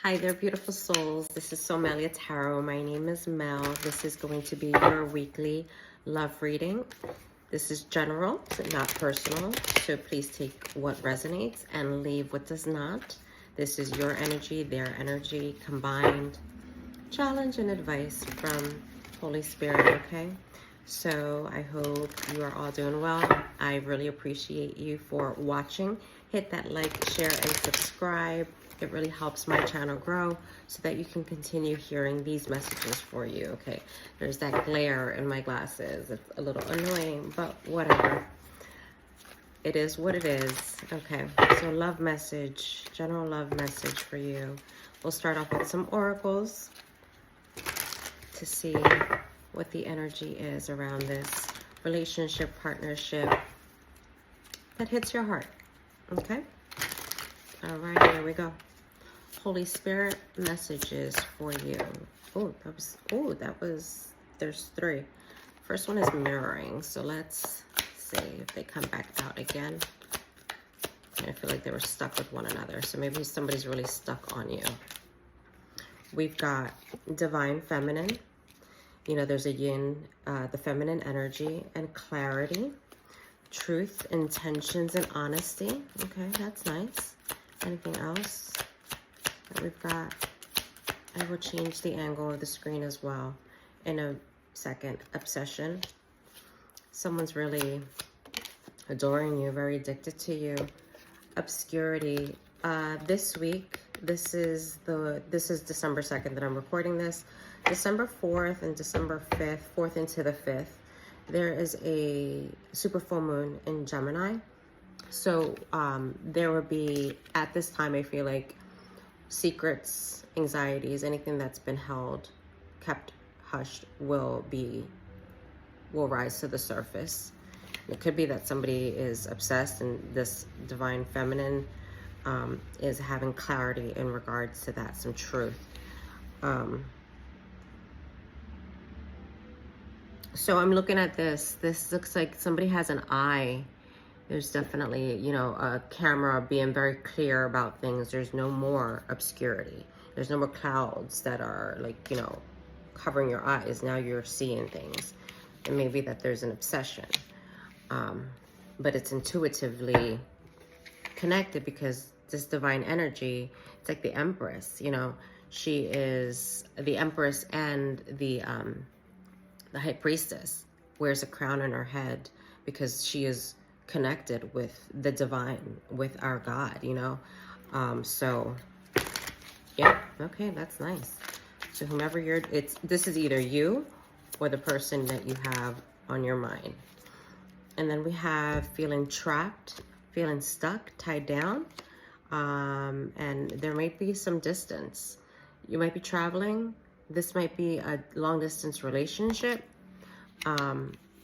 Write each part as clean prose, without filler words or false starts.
Hi there, beautiful souls. This is Somalia Tarot. My name is Mel. This is going to be your weekly love reading. This is general, not personal. So please take what resonates and leave what does not. This is your energy, their energy, combined challenge and advice from Holy Spirit, okay? So I hope you are all doing well. I really appreciate you for watching. Hit that like, share, and subscribe. It really helps my channel grow so that you can continue hearing these messages for you, okay? There's that glare in my glasses. It's a little annoying, but whatever. It is what it is. Okay, so love message, general love message for you. We'll start off with some oracles to see what the energy is around this relationship, partnership that hits your heart, okay? All right, here we go. Holy Spirit messages for you. There's three. First one is mirroring. So let's see if they come back out again. I feel like they were stuck with one another. So maybe somebody's really stuck on you. We've got divine feminine. You know, there's a yin, the feminine energy and clarity, truth, intentions, and honesty. Okay, that's nice. Anything else that we've got? I will change the angle of the screen as well in a second. Obsession. Someone's really adoring you, very addicted to you. Obscurity. This week, this is December 2nd that I'm recording this. December 4th and December 5th, 4th into the 5th, there is a super full moon in Gemini. So there will be, at this time, I feel like secrets, anxieties, anything that's been held, kept hushed will rise to the surface. It could be that somebody is obsessed and this divine feminine is having clarity in regards to that, some truth. So I'm looking at this. This looks like somebody has an eye. There's definitely, you know, a camera being very clear about things. There's no more obscurity. There's no more clouds that are like, you know, covering your eyes. Now you're seeing things. And maybe that there's an obsession. But it's intuitively connected because this divine energy, it's like the Empress, you know, she is the Empress and the High Priestess wears a crown on her head because she is connected with the divine, with our God, you know. So yeah, okay, that's nice. So whomever this is either you or the person that you have on your mind. And then we have feeling trapped, feeling stuck, tied down, and there might be some distance. You might be traveling. This might be a long distance relationship,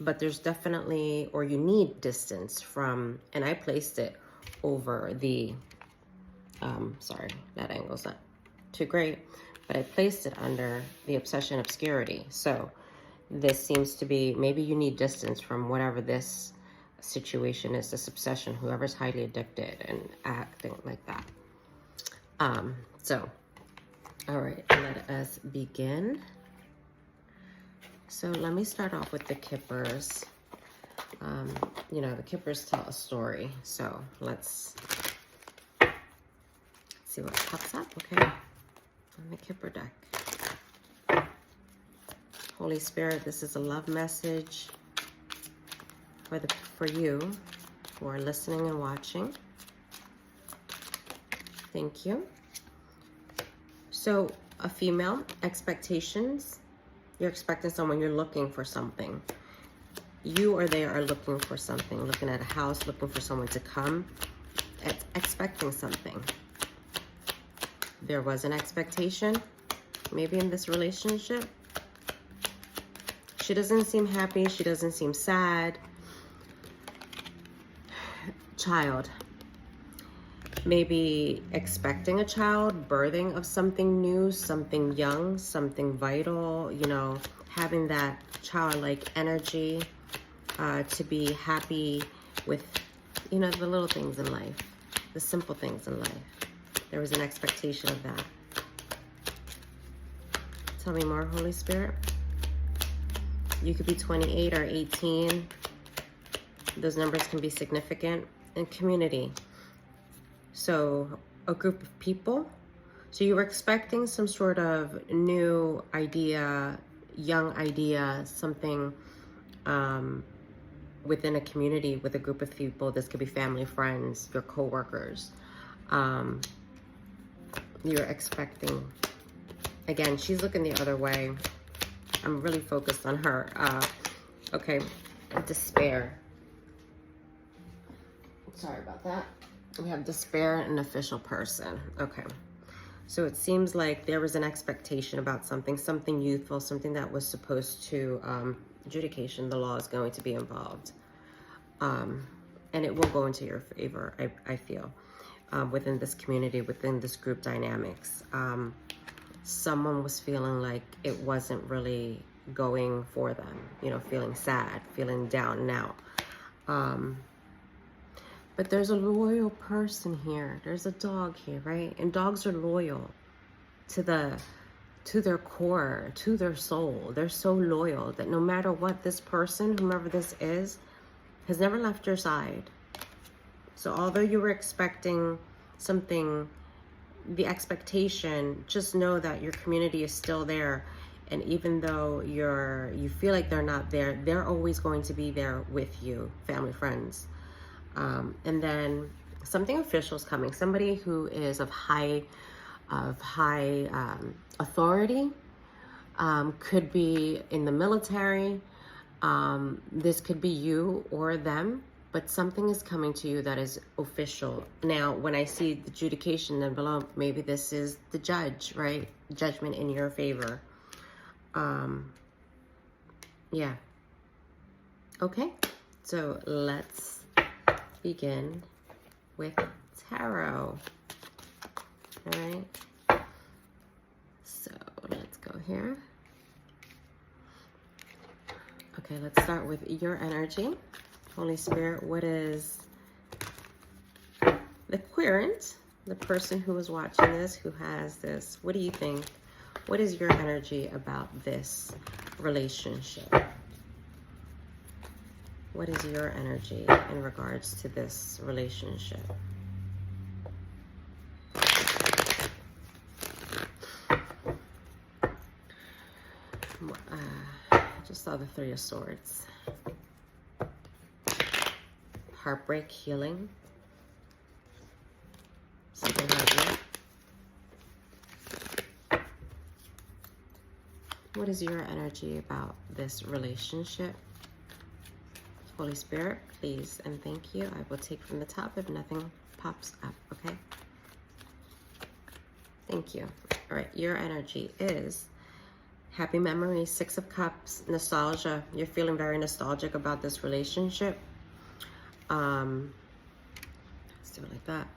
but there's definitely, or you need distance from, and I placed it over the, sorry, that angle's not too great, but I placed it under the obsession obscurity. So this seems to be, maybe you need distance from whatever this situation is, this obsession, whoever's highly addicted and acting like that. So, all right, let us begin. So let me start off with the Kippers. You know, the Kippers tell a story. So let's see what pops up, okay? On the Kipper deck. Holy Spirit, this is a love message for you who are listening and watching. Thank you. So a female, expectations. You're expecting someone, you're looking for something. You or they are looking for something, looking at a house, looking for someone to come, expecting something. There was an expectation, maybe in this relationship. She doesn't seem happy, she doesn't seem sad. Child. Maybe expecting a child, birthing of something new, something young, something vital, you know, having that childlike energy, to be happy with, you know, the little things in life, the simple things in life. There was an expectation of that. Tell me more, Holy Spirit. You could be 28 or 18. Those numbers can be significant. And community. So a group of people. So you were expecting some sort of new idea, young idea, something within a community with a group of people. This could be family, friends, your co-workers. You're expecting, again, she's looking the other way. I'm really focused on her. Okay, despair. Sorry about that. We have despair and official person. Okay. So it seems like there was an expectation about something youthful, something that was supposed to, adjudication, the law is going to be involved. And it will go into your favor, I feel, within this community, within this group dynamics. Someone was feeling like it wasn't really going for them, you know, feeling sad, feeling down and out. But there's a loyal person here. There's a dog here, right? And dogs are loyal to their core, to their soul. They're so loyal that no matter what, this person, whomever this is, has never left your side. So although you were expecting something, the expectation, just know that your community is still there. And even though you feel like they're not there, they're always going to be there with you, family, friends. And then something official is coming. Somebody who is of high authority, could be in the military. This could be you or them, but something is coming to you that is official. Now, when I see the adjudication then below, maybe this is the judge, right? Judgment in your favor. Yeah. Okay. So let's begin with tarot. All right. So let's go here. Okay, let's start with your energy. Holy Spirit, what is the querent, the person who is watching this, who has this? What do you think? What is your energy about this relationship? What is your energy in regards to this relationship? I just saw the Three of Swords. Heartbreak, healing. Something like that. What is your energy about this relationship? Holy Spirit, please and thank you. I will take from the top if nothing pops up, okay? Thank you. All right, your energy is happy memories, Six of Cups, nostalgia. You're feeling very nostalgic about this relationship. Let's do it like that.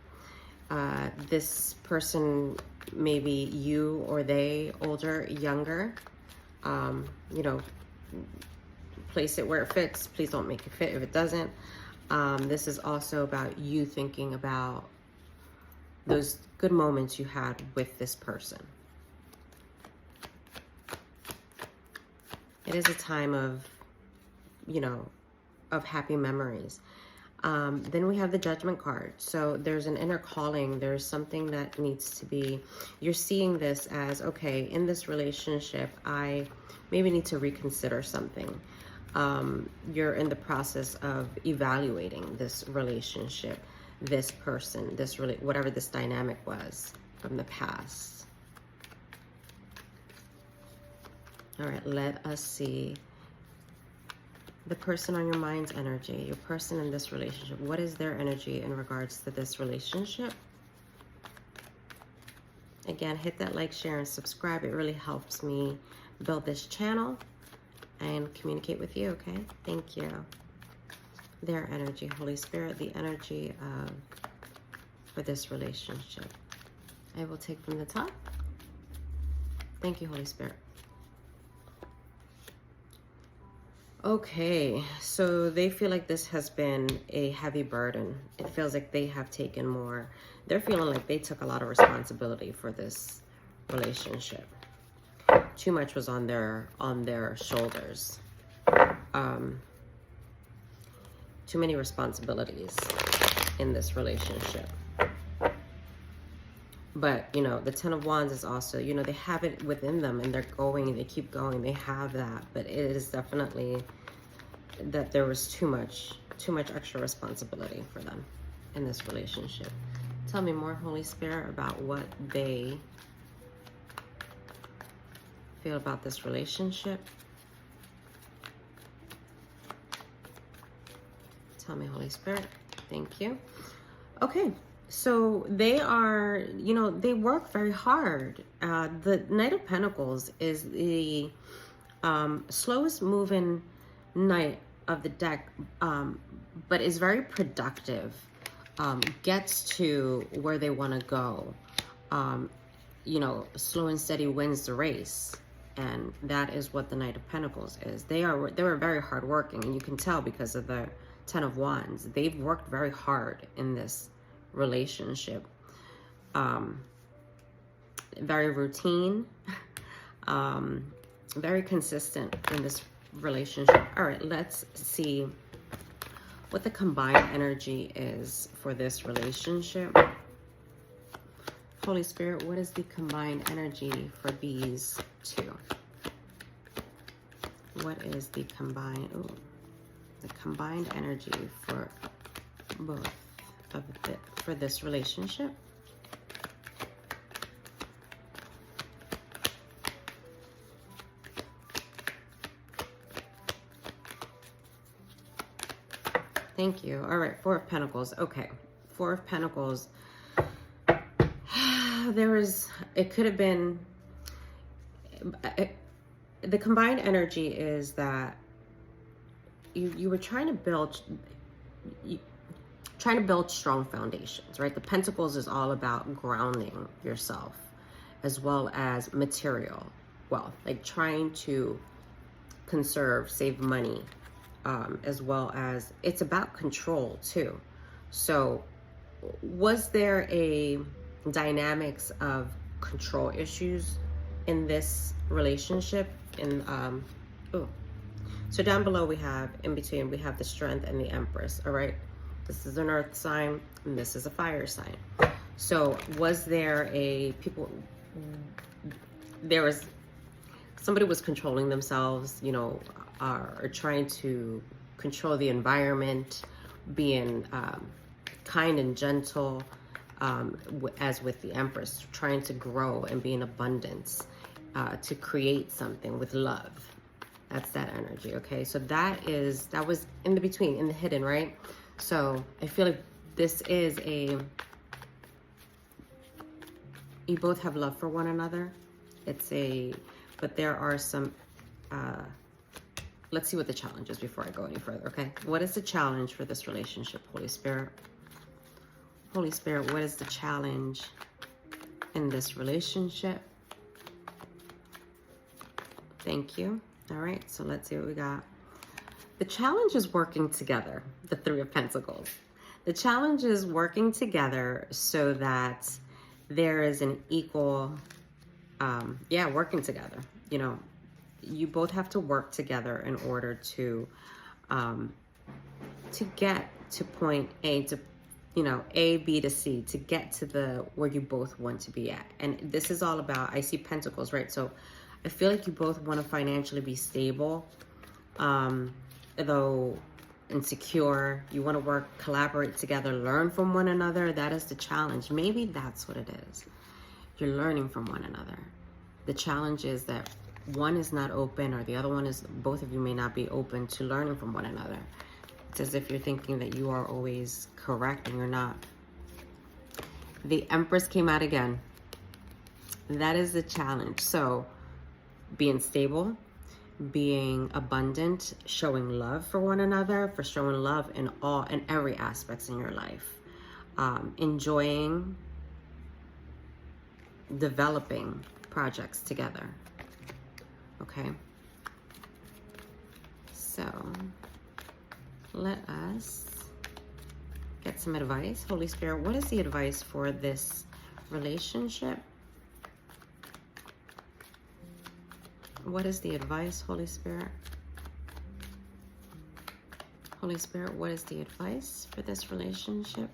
This person, maybe you or they, older, younger, you know, place it where it fits. Please don't make it fit if it doesn't. This is also about you thinking about those good moments you had with this person. It is a time of, you know, of happy memories. Then we have the Judgment card. So there's an inner calling. There's something that needs to be, you're seeing this as, okay, in this relationship, I maybe need to reconsider something. You're in the process of evaluating this relationship, this person, this whatever this dynamic was from the past. All right, let us see the person on your mind's energy, your person in this relationship. What is their energy in regards to this relationship? Again, hit that like, share, and subscribe. It really helps me build this channel and communicate with you, okay? Thank you. Their energy, Holy Spirit, the energy for this relationship. I will take from the top. Thank you, Holy Spirit. Okay, so they feel like this has been a heavy burden. It feels like they have taken more. They're feeling like they took a lot of responsibility for this relationship. Too much was on their shoulders. Too many responsibilities in this relationship. But, you know, the Ten of Wands is also, you know, they have it within them and they're going, they keep going, they have that. But it is definitely that there was too much extra responsibility for them in this relationship. Tell me more, Holy Spirit, about what they feel about this relationship. Tell me, Holy Spirit. Thank you. Okay. So they are, you know, they work very hard. The Knight of Pentacles is the slowest moving knight of the deck, but is very productive, gets to where they want to go. You know, slow and steady wins the race. And that is what the Knight of Pentacles is. They were very hardworking, and you can tell because of the Ten of Wands. They've worked very hard in this relationship. Very routine, very consistent in this relationship. All right, let's see what the combined energy is for this relationship. Holy Spirit, what is the combined energy for these two? What is the combined energy for both of for this relationship? Thank you. All right, Four of Pentacles. Okay, Four of Pentacles. It could have been, the combined energy is that you were trying to build strong foundations, right? The Pentacles is all about grounding yourself as well as material wealth, like trying to conserve, save money, as well as it's about control too. So was there a dynamics of control issues in this relationship? So down below we have, in between, we have the Strength and the Empress. All right, this is an earth sign and this is a fire sign. So was there somebody was controlling themselves, you know, or trying to control the environment, being kind and gentle, as with the Empress, trying to grow and be in abundance, to create something with love. That's that energy, okay? So that was in the between, in the hidden, right? So I feel like this is you both have love for one another. But there are some, let's see what the challenge is before I go any further, okay? What is the challenge for this relationship, Holy Spirit? Holy Spirit, what is the challenge in this relationship? Thank you. All right, so let's see what we got. The challenge is working together, the Three of Pentacles. The challenge is working together so that there is an equal, working together. You know, you both have to work together in order to get to point A, to, you know, A, B to C, to get to where you both want to be at. And this is all about, I see Pentacles, right? So I feel like you both want to financially be stable, though insecure. You want to work, collaborate together, learn from one another. That is the challenge. Maybe that's what it is. You're learning from one another. The challenge is that one is not open, or the other one is, both of you may not be open to learning from one another. It's as if you're thinking that you are always correct and you're not. The Empress came out again. That is the challenge. So being stable, being abundant, showing love for one another, for showing love in every aspects in your life, enjoying developing projects together. Okay, so let us get some advice. Holy Spirit, what is the advice for this relationship? What is the advice, Holy Spirit? Holy Spirit, what is the advice for this relationship?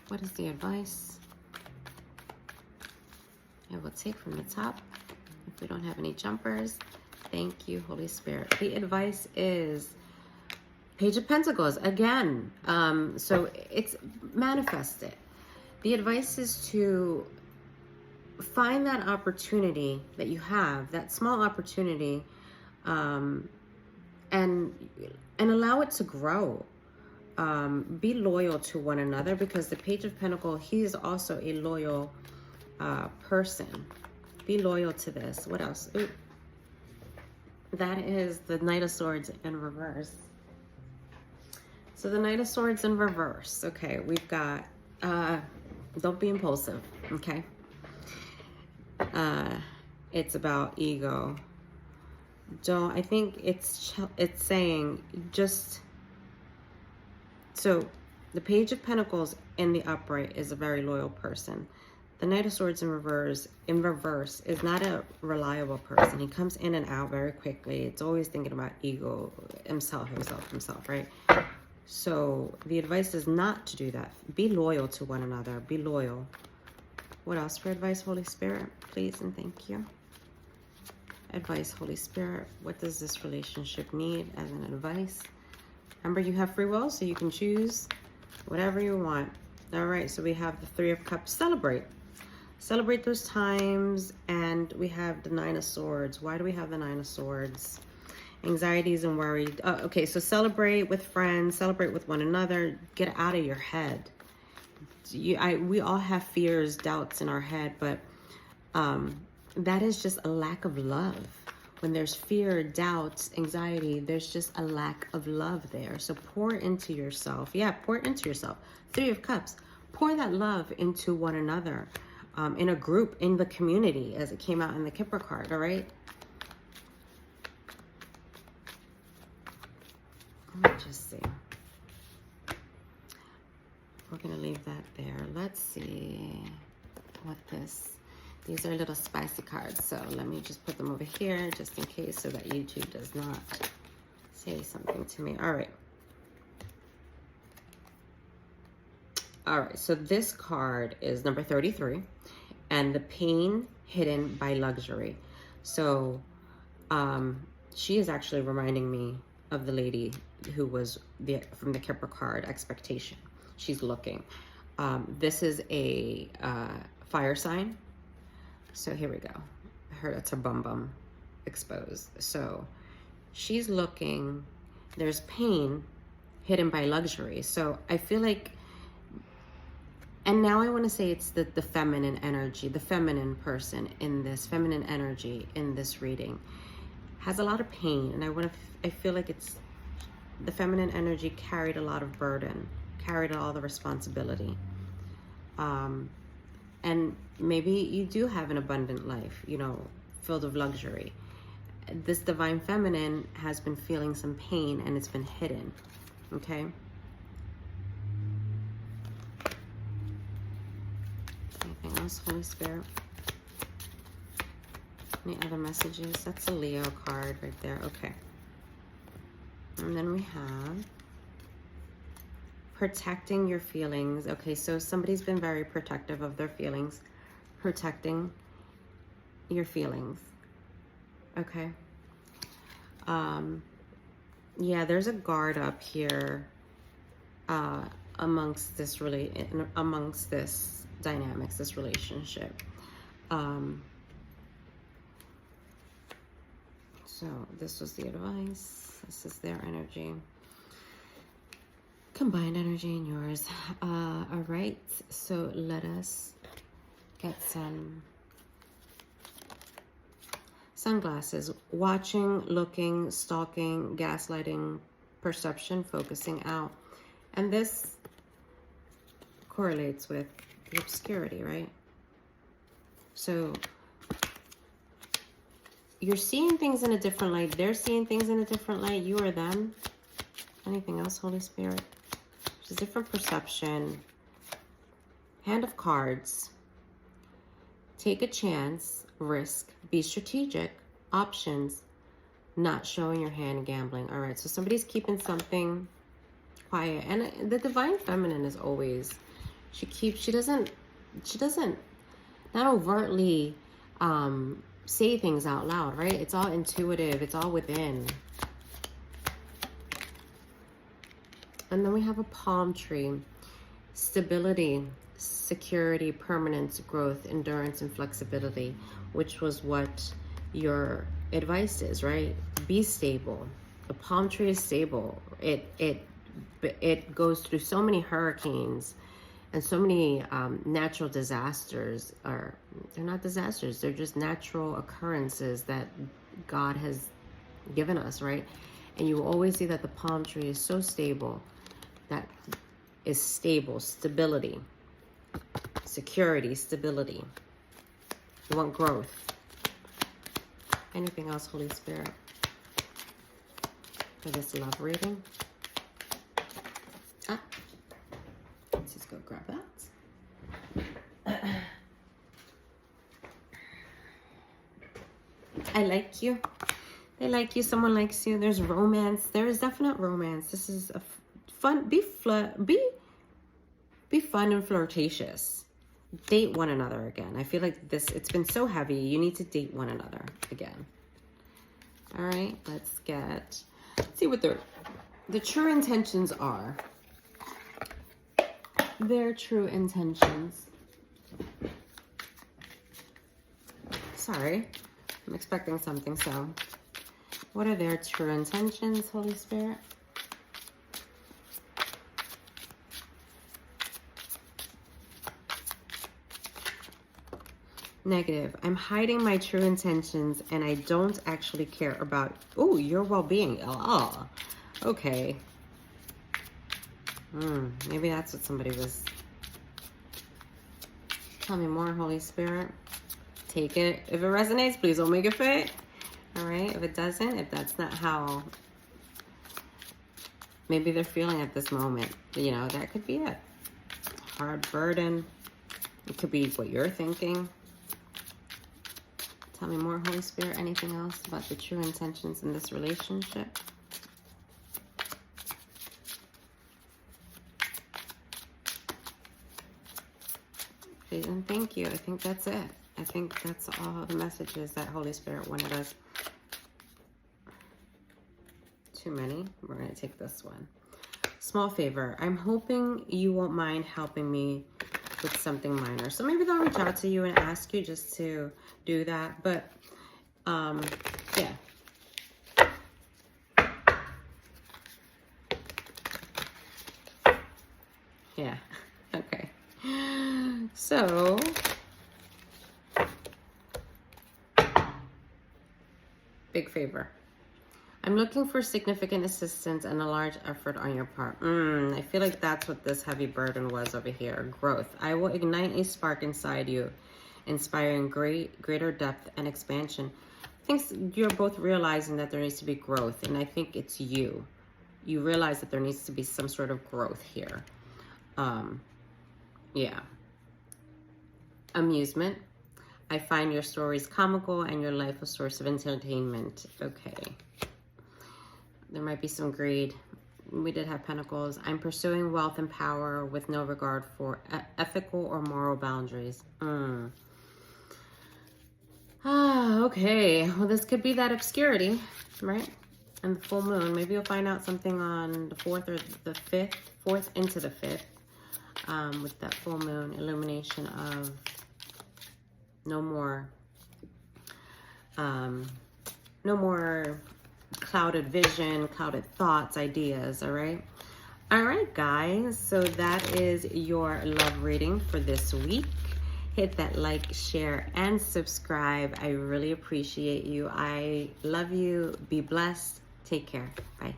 What is the advice? I will take from the top if we don't have any jumpers. Thank you, Holy Spirit. The advice is Page of Pentacles again. So it's manifested. The advice is to find that opportunity that you have, that small opportunity, and allow it to grow. Be loyal to one another, because the Page of Pentacles, he is also a loyal person. Be loyal to this. What else? Ooh. That is the Knight of Swords in reverse. So the Knight of Swords in reverse. Okay, we've got, don't be impulsive, okay? It's about ego. I think it's saying just, so the Page of Pentacles in the upright is a very loyal person. The Knight of Swords in reverse is not a reliable person. He comes in and out very quickly. It's always thinking about ego, himself, right? So the advice is not to do that. Be loyal to one another. Be loyal. What else for advice, Holy Spirit? Please and thank you. Advice, Holy Spirit. What does this relationship need as an advice? Remember, you have free will, so you can choose whatever you want. All right, so we have the Three of Cups. Celebrate. Celebrate those times. And we have the Nine of Swords. Why do we have the Nine of Swords? Anxieties and worry. Okay, so celebrate with friends. Celebrate with one another. Get out of your head. We all have fears, doubts in our head, but that is just a lack of love. When there's fear, doubts, anxiety, there's just a lack of love there. So pour into yourself. Yeah, pour into yourself. Three of Cups. Pour that love into one another, in a group, in the community, as it came out in the Kipper card, all right? Let me just see. We're going to leave that there. Let's see what these are little spicy cards. So let me just put them over here just in case, so that YouTube does not say something to me. All right. All right. So this card is number 33, and the pain hidden by luxury. So she is actually reminding me of the lady who was from the Kipper card, expectation. She's looking. This is a fire sign. So here we go. I heard it's her bum exposed. So she's looking. There's pain hidden by luxury. So I feel like, and now I want to say it's the feminine energy, the feminine person in this, feminine energy in this reading has a lot of pain. And I feel like it's the feminine energy carried a lot of burden, carried all the responsibility. And maybe you do have an abundant life, you know, filled with luxury. This divine feminine has been feeling some pain, and it's been hidden, okay? Anything else, Holy Spirit? Any other messages? That's a Leo card right there, okay. And then we have protecting your feelings. Okay, so somebody's been very protective of their feelings. Protecting your feelings. Okay. Yeah, there's a guard up here amongst this dynamics, this relationship. So this was the advice. This is their energy. Combined energy in yours. All right, so let us get some sunglasses. Watching, looking, stalking, gaslighting, perception, focusing out. And this correlates with the obscurity, right? So you're seeing things in a different light. They're seeing things in a different light. You or them. Anything else, Holy Spirit? There's a different perception. Hand of Cards. take a chance, risk, be strategic, options, not showing your hand, gambling. All right, so somebody's keeping something quiet. And the divine feminine is always, she doesn't not overtly say things out loud, right? It's all intuitive, it's all within. And then we have a palm tree. Stability, security, permanence, growth, endurance, and flexibility, which was what your advice is, right? Be stable. The palm tree is stable. It goes through so many hurricanes and so many natural disasters. Or they're not disasters, they're just natural occurrences that God has given us, right? And you will always see that the palm tree is so stable. That is stable, stability, security, stability. You want growth. Anything else, Holy Spirit, for this love reading? Let's just go grab that. I like you. They like you. Someone likes you. There's romance. There is definite romance. This is a fun. Be fun and flirtatious. Date one another again. I feel like this, it's been so heavy. You need to date one another again. All right, let's see what the true intentions are. Their true intentions. Sorry, I'm expecting something, so what are their true intentions, Holy Spirit? Negative. I'm hiding my true intentions and I don't actually care about, your well-being. Oh, okay. Maybe that's what somebody was. Tell me more, Holy Spirit. Take it. If it resonates, please don't make it fit. All right. If it doesn't, if that's not how maybe they're feeling at this moment, that could be it. Hard burden. It could be what you're thinking. Tell me more, Holy Spirit. Anything else about the true intentions in this relationship? Please and thank you. I think that's it. I think that's all the messages that Holy Spirit wanted us. Too many. We're going to take this one. Small favor. I'm hoping you won't mind helping me with something minor. So maybe they'll reach out to you and ask you just to do that. But yeah. Yeah. Okay. So big favor. I'm looking for significant assistance and a large effort on your part. I feel like that's what this heavy burden was over here. Growth. I will ignite a spark inside you, inspiring greater depth and expansion. I think you're both realizing that there needs to be growth, and I think it's you. You realize that there needs to be some sort of growth here. Yeah. Amusement. I find your stories comical and your life a source of entertainment. Okay. There might be some greed. We did have pentacles. I'm pursuing wealth and power with no regard for ethical or moral boundaries. Okay. Well, this could be that obscurity, right? And the full moon. Maybe you'll find out something on the 4th or the 5th, 4th into the 5th, with that full moon illumination of no more clouded vision, clouded thoughts, ideas. All right, guys, so that is your love reading for this week. Hit that like, share, and subscribe. I really appreciate you. I love you. Be blessed. Take care. Bye.